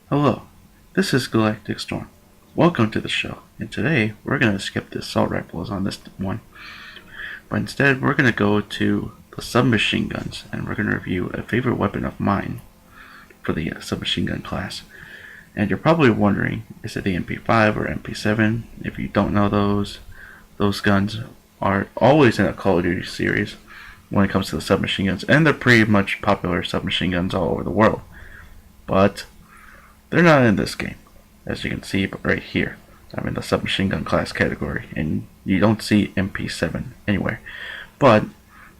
Hello, this is GalacticStorm. Welcome to the show, and today we're going to skip the assault rifles on this one, but instead we're going to go to the submachine guns, and we're going to review a favorite weapon of mine for the submachine gun class. And you're probably wondering, is it the MP5 or MP7? If you don't know those guns are always in a Call of Duty series when it comes to the submachine guns, and they're pretty much popular submachine guns all over the world. But they're not in this game, as you can see right here. I'm in the submachine gun class category, and you don't see MP7 anywhere. But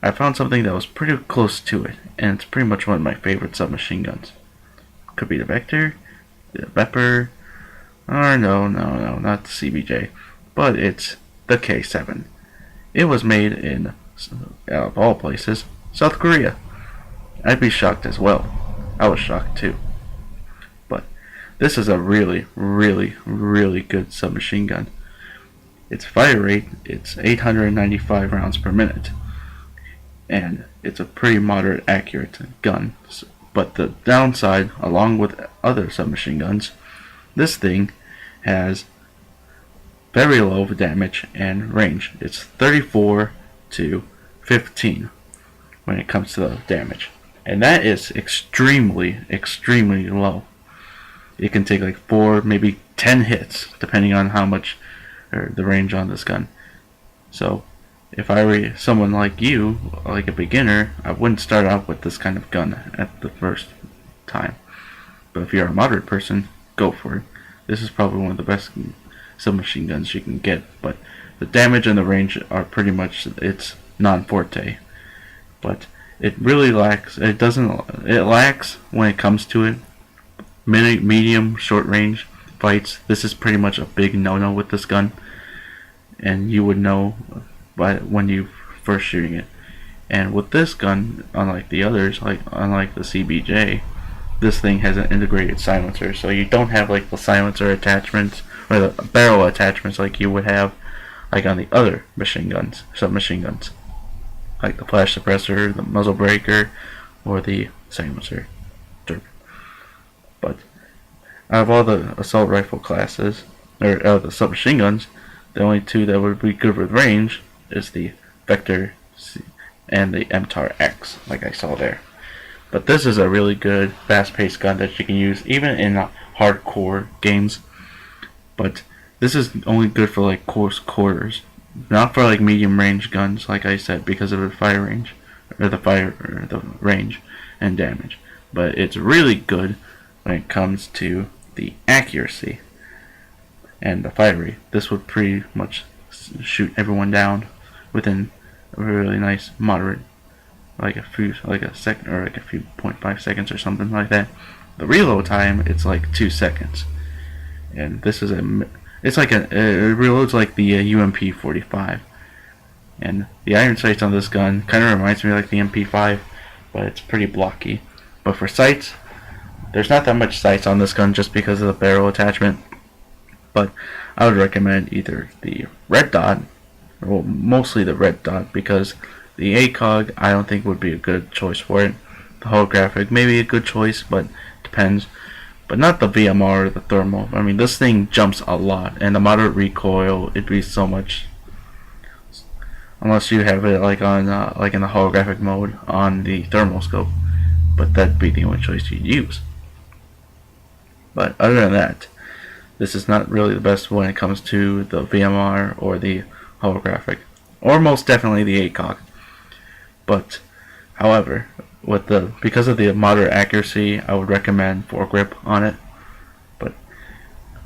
I found something that was pretty close to it, and it's pretty much one of my favorite submachine guns. Could be the Vector, the Vepr, or no, not the CBJ, but it's the K7. It was made in, out of all places, South Korea. I'd be shocked as well. I was shocked too. But this is a really good submachine gun. Its fire rate, it's 895 rounds per minute. And it's a pretty moderate accurate gun. But the downside, along with other submachine guns, this thing has very low damage and range. It's 34 to 15 when it comes to the damage. And that is extremely low. It can take like 4, maybe 10 hits, depending on how much or the range on this gun. So, if I were someone like you, like a beginner, I wouldn't start out with this kind of gun at the first time. But if you're a moderate person, go for it. This is probably one of the best submachine guns you can get. But the damage and the range are pretty much its non-forte. But it really lacks. It lacks when it comes to it. Medium, short range fights. This is pretty much a big no-no with this gun, and you would know when you first shooting it. And with this gun, unlike the others, unlike the CBJ, this thing has an integrated silencer, so you don't have like the silencer attachments or the barrel attachments like you would have like on the other submachine guns, like the flash suppressor, the muzzle breaker, or the silencer. But out of all the assault rifle classes, or the submachine guns, the only two that would be good with range is the Vector and the MTAR X, like I saw there. But this is a really good, fast-paced gun that you can use even in hardcore games. But this is only good for like close quarters, not for like medium-range guns, like I said, because of the fire range, or the range and damage. But it's really good when it comes to the accuracy and the fire rate. This would pretty much shoot everyone down within a really nice moderate, like a second or like a few 0.5 seconds or something like that. The reload time, it's like 2 seconds, and this is it reloads like the UMP-45, and the iron sights on this gun kind of reminds me like the MP5, but it's pretty blocky. But for sights, there's not that much sights on this gun just because of the barrel attachment, but I would recommend either the red dot, or mostly the red dot, because the ACOG I don't think would be a good choice for it. The holographic may be a good choice, but depends. But not the VMR or the thermal. I mean, this thing jumps a lot, and the moderate recoil, it'd be so much, unless you have it like on like in the holographic mode on the thermal scope. But that'd be the only choice you'd use. But other than that, this is not really the best when it comes to the VMR or the holographic, or most definitely the ACOG. But however, because of the moderate accuracy, I would recommend foregrip on it. But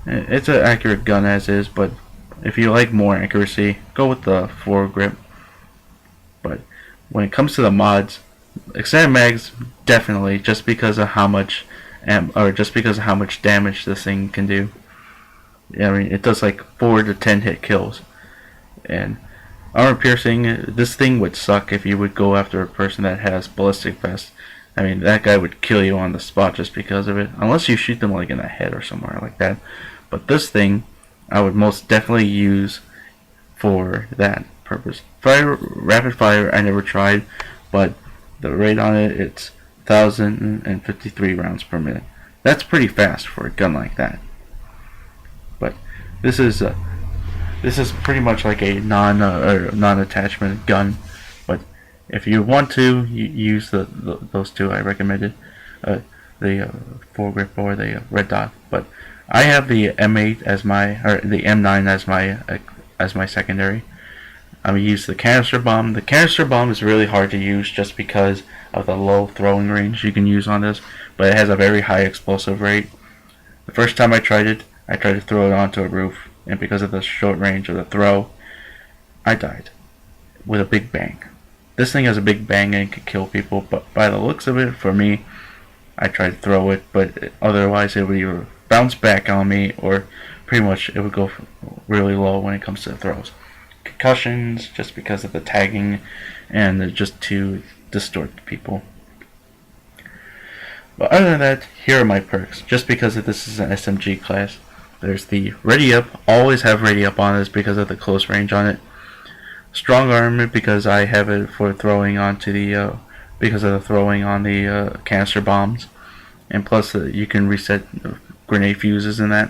it's an accurate gun as is, but if you like more accuracy, go with the foregrip. But when it comes to the mods, extended mags, definitely, just because of how much damage this thing can do. I mean, it does like 4 to 10 hit kills. And armor piercing, this thing would suck if you would go after a person that has ballistic vest. I mean, that guy would kill you on the spot just because of it, unless you shoot them like in the head or somewhere like that. But this thing, I would most definitely use for that purpose. Rapid fire, I never tried, but the rate on it, it's 1,053 rounds per minute. That's pretty fast for a gun like that. But this is pretty much like a non-attachment gun. But if you want to use those two, I recommend it. The foregrip or the red dot. But I have the M8 as the M9 as my secondary. I use the canister bomb. The canister bomb is really hard to use just because of the low throwing range you can use on this, but it has a very high explosive rate. The first time I tried to throw it onto a roof, and because of the short range of the throw, I died with a big bang. This thing has a big bang and can kill people, but by the looks of it, for me, I tried to throw it, but otherwise it would either bounce back on me or pretty much it would go really low when it comes to the throws. Concussions, just because of the tagging and just to distort people. But other than that, here are my perks. Just because this is an SMG class, there's the ready up. Always have ready up on this because of the close range on it. Strong arm because I have it for throwing onto the because of the throwing on the canister bombs, and plus you can reset grenade fuses in that.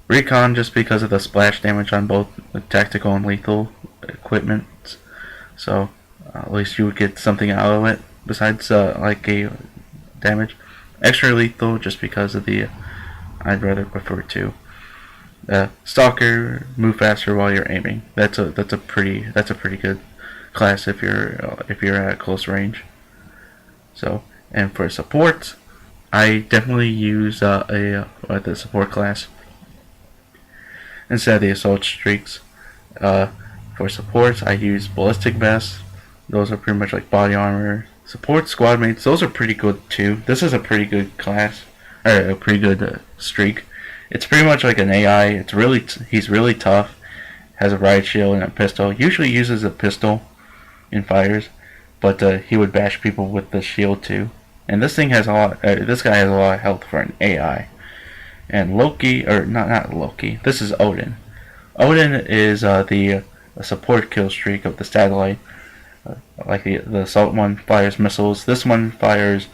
Recon just because of the splash damage on both the tactical and lethal equipment, so at least you would get something out of it besides like a damage. Extra lethal just because of the I'd rather prefer to. Stalker, move faster while you're aiming. That's a pretty good class if you're at close range. So, and for support, I definitely use the support class instead of the assault streaks. For support, I use ballistic vests. Those are pretty much like body armor. Support squad mates, those are pretty good too. This is a pretty good class, or a pretty good streak. It's pretty much like an AI. He's really tough. Has a riot shield and a pistol. Usually uses a pistol in fires, but he would bash people with the shield too. And this thing has a lot. This guy has a lot of health for an AI. And Loki, or not Loki. This is Odin. Odin is the support kill streak of the satellite. Like the assault one fires missiles. This one fires.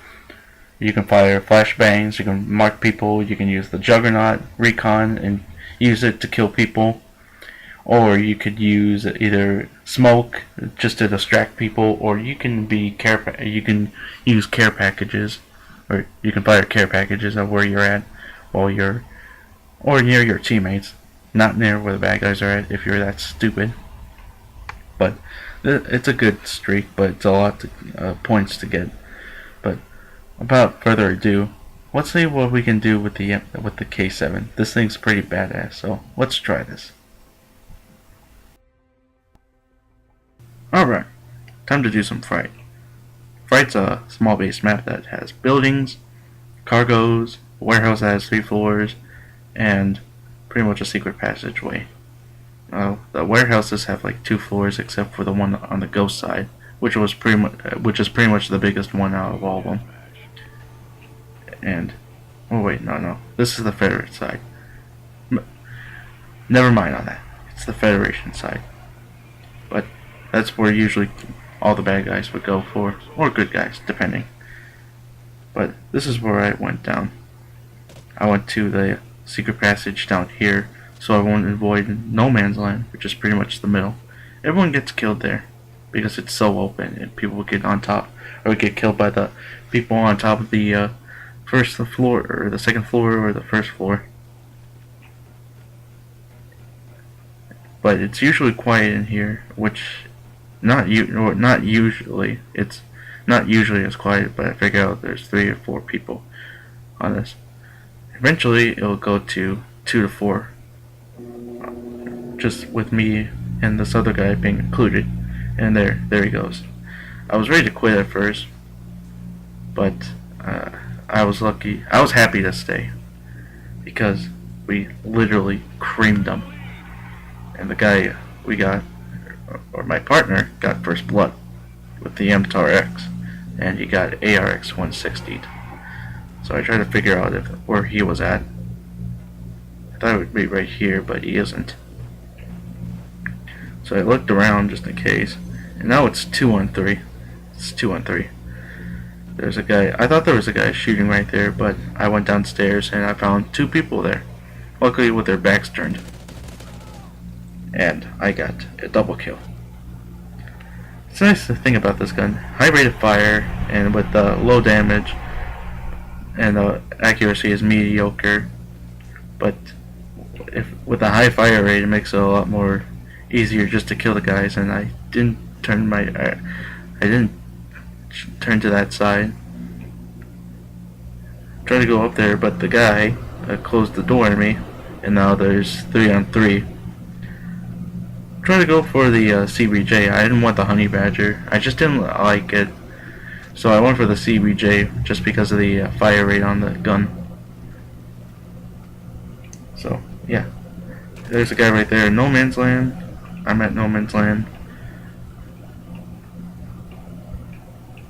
You can fire flashbangs. You can mark people. You can use the Juggernaut recon and use it to kill people. Or you could use either smoke just to distract people, or you can you can use care packages, or you can fire care packages of where you're at while you're, or near your teammates, not near where the bad guys are at if you're that stupid. But it's a good streak, but it's a lot of points to get. But without further ado, let's see what we can do with the K7. This thing's pretty badass, so let's try this. Alright, time to do some Fright. Fright's a small base map that has buildings, cargoes, a warehouse that has 3 floors, and pretty much a secret passageway. The warehouses have like 2 floors except for the one on the ghost side, which is pretty much the biggest one out of all of them. And oh wait, no, this is the Federate side. Never mind on that. It's the Federation side. But that's where usually all the bad guys would go for, or good guys, depending. But this is where I went down. I went to the secret passage down here, so I won't avoid no man's land, which is pretty much the middle. Everyone gets killed there because it's so open, and people get on top, or get killed by the people on top of the first floor, or the second floor, or the first floor. But it's usually quiet in here, which not usually. It's not usually as quiet, but I figure out there's 3 or 4 people on this. Eventually, it'll go to 2 to 4, just with me and this other guy being included. And there he goes. I was ready to quit at first, but I was lucky. I was happy to stay because we literally creamed them. And the guy we got, or my partner, got first blood with the MTAR X, and he got ARX 160'd. So I tried to figure out where he was at. I thought it would be right here, but he isn't. So I looked around just in case, and now it's 2 on 3. It's 2 on 3. There's a guy. I thought there was a guy shooting right there, but I went downstairs and I found 2 people there. Luckily with their backs turned. And I got a double kill. It's nice to think about this gun. High rate of fire and with low damage, and the accuracy is mediocre. But if with a high fire rate, it makes it a lot more easier just to kill the guys. And I didn't turn to that side. Tried to go up there, but the guy closed the door on me, and now there's 3 on 3. Trying to go for the CBJ. I didn't want the honey badger. I just didn't like it, so I went for the CBJ just because of the fire rate on the gun. So yeah, there's a guy right there. No man's land. I'm at no man's land.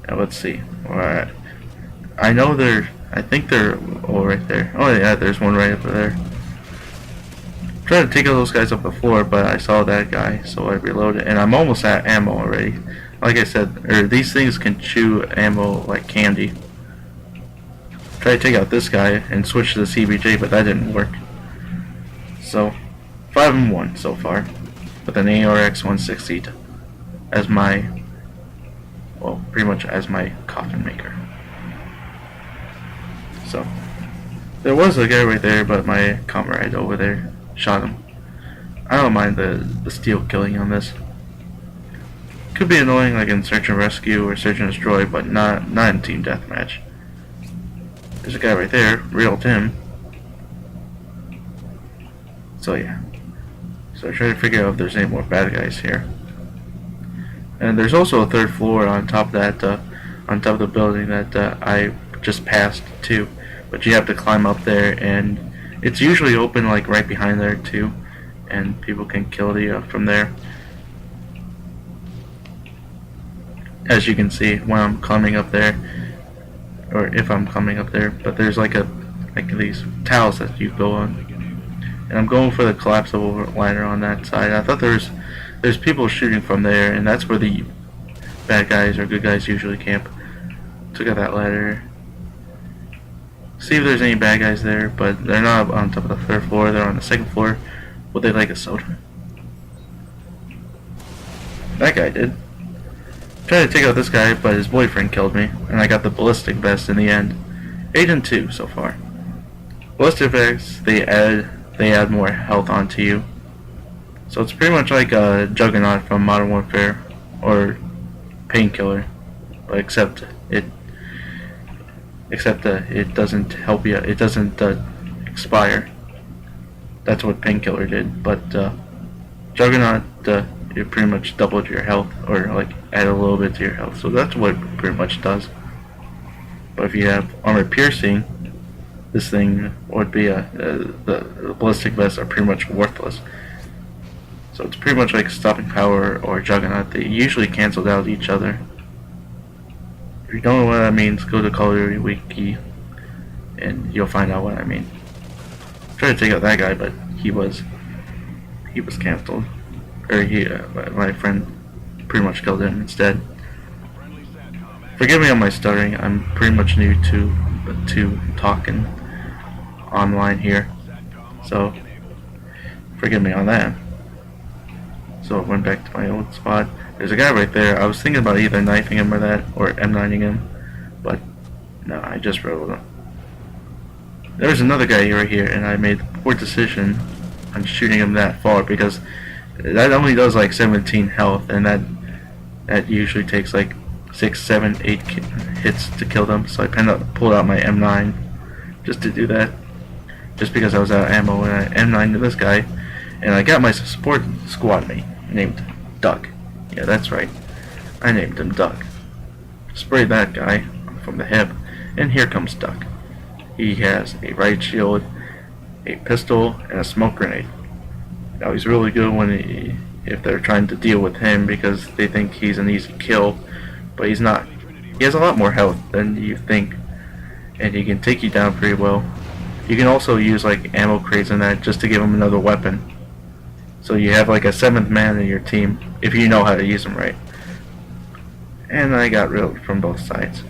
Now let's see. Alright. I know they're. I think they're all right there. Oh yeah, there's one right over there. Tried to take all those guys up before, but I saw that guy, so I reloaded, and I'm almost at ammo already. Like I said, these things can chew ammo like candy. Try to take out this guy and switch to the CBJ, but that didn't work. So 5-1 so far, with an ARX 160 as my, well, pretty much as my coffin maker. So there was a guy right there, but my comrade over there shot him. I don't mind the steel killing on this. Could be annoying like in search and rescue or search and destroy, but not in team deathmatch. There's a guy right there, reeled him. So yeah. So I try to figure out if there's any more bad guys here. And there's also a 3rd floor on top of that, on top of the building that I just passed too. But you have to climb up there, and it's usually open like right behind there too, and people can kill you from there. As you can see when I'm climbing up there, or if I'm coming up there, but there's like these tiles that you go on, and I'm going for the collapsible ladder on that side. I thought there's people shooting from there, and that's where the bad guys or good guys usually camp. Took out that ladder. See if there's any bad guys there, but they're not on top of the 3rd floor, they're on the 2nd floor. Would they like a soda? That guy did. Tried to take out this guy, but his boyfriend killed me, and I got the ballistic vest in the end. 8-2 so far. Ballistic vests, they add more health onto you. So it's pretty much like a Juggernaut from Modern Warfare, or Painkiller, except it doesn't help you. It doesn't expire. That's what Painkiller did. But Juggernaut, it pretty much doubled your health, or like add a little bit to your health. So that's what it pretty much does. But if you have armor piercing, this thing would be the ballistic vests are pretty much worthless. So it's pretty much like stopping power or Juggernaut. They usually canceled out each other. If you don't know what that means, go to Call of Duty Wiki and you'll find out what I mean. Tried to take out that guy, but he was canceled. Or my friend pretty much killed him instead. Forgive me on my stuttering. I'm pretty much new to talking online here, so forgive me on that. So I went back to my old spot. There's a guy right there. I was thinking about either knifing him or M9ing him, but no, I just rolled him. There's another guy right here, and I made the poor decision on shooting him that far because that only does like 17 health, and that usually takes like 6, 7, 8 hits to kill them. So I pulled out my M9 just to do that, just because I was out of ammo, and I M9 to this guy, and I got my support squad mate named Doug. Yeah, that's right. I named him Doug. Sprayed that guy from the hip, and here comes Doug. He has a riot shield, a pistol, and a smoke grenade. Now he's really good if they're trying to deal with him because they think he's an easy kill, but he's not. He has a lot more health than you think, and he can take you down pretty well. You can also use like ammo crates and that just to give him another weapon. So you have like a 7th man in your team if you know how to use them right. And I got reeled from both sides.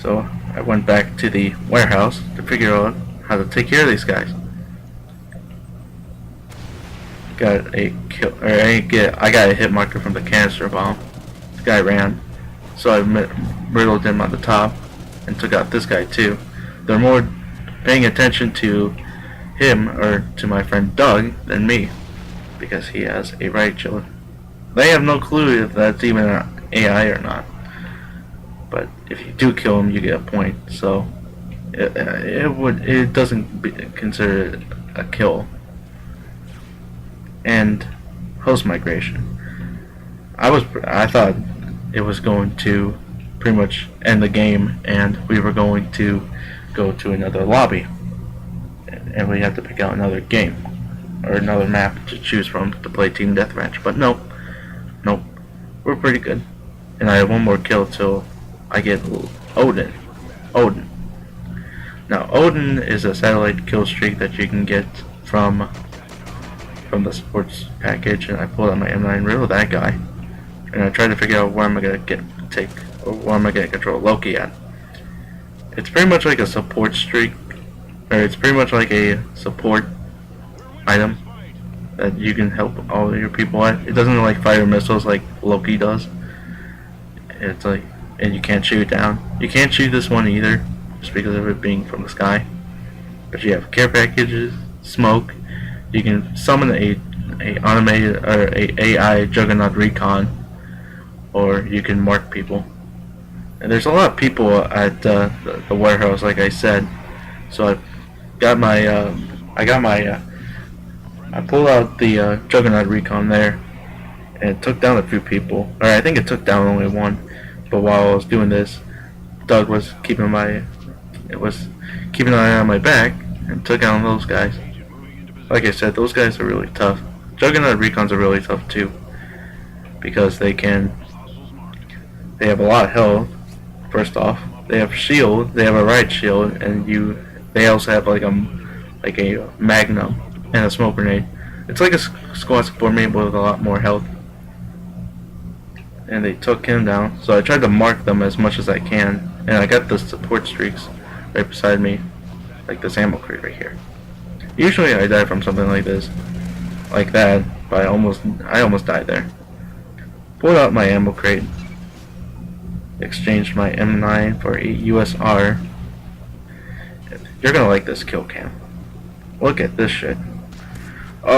So I went back to the warehouse to figure out how to take care of these guys. Got a kill, or I got a hit marker from the canister bomb. This guy ran, so I riddled him on the top and took out this guy too. They're more paying attention to him, or to my friend Doug, than me, because he has a riot shield. They have no clue if that's even an AI or not. But if you do kill him, you get a point. So it doesn't consider it a kill. And host migration. I thought it was going to pretty much end the game, and we were going to go to another lobby, and we had to pick out another game or another map to choose from to play team deathmatch. But nope, we're pretty good, and I have one more kill till I get Odin. Now Odin is a satellite kill streak that you can get from the sports package, and I pulled out my M9 reel of that guy, and I tried to figure out where am I gonna where am I gonna control Loki at. It's pretty much like a support streak, or it's pretty much like a support item that you can help all your people at. It doesn't like fire missiles like Loki does. It's like, and you can't shoot it down. You can't shoot this one either, just because of it being from the sky. But you have care packages, smoke. You can summon a automated or a AI Juggernaut recon, or you can mark people. And there's a lot of people at the warehouse, like I said. So I pulled out the Juggernaut recon there, and it took down a few people. Or I think it took down only one. But while I was doing this, Doug was keeping an eye on my back and took out those guys. Like I said, those guys are really tough. Juggernaut recons are really tough too, because they have a lot of health. First off, they have shield, they have a riot shield, and they also have like a magnum and a smoke grenade. It's like a squad support mate with a lot more health. And they took him down, so I tried to mark them as much as I can, and I got the support streaks right beside me, like this ammo crate right here. Usually I die from something like this, like that, but I almost died there. Pulled out my ammo crate, exchanged my M9 for a USR. You're gonna like this kill cam. Look at this shit. Oh.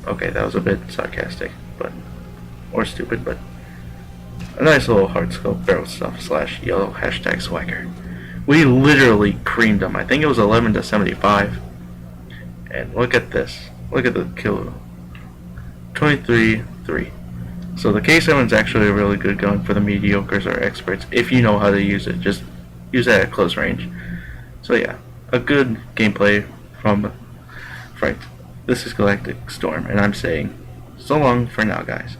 Okay, that was a bit sarcastic, or stupid, but a nice little hard scope barrel stuff / yellow #swagger. We literally creamed them. I think it was 11 to 75. And look at this. Look at the kill. 23-3. So the K7 is actually a really good gun for the mediocres or experts if you know how to use it. Just use it at close range. So yeah, a good gameplay from Fright. This is GalacticStorm, and I'm saying so long for now, guys.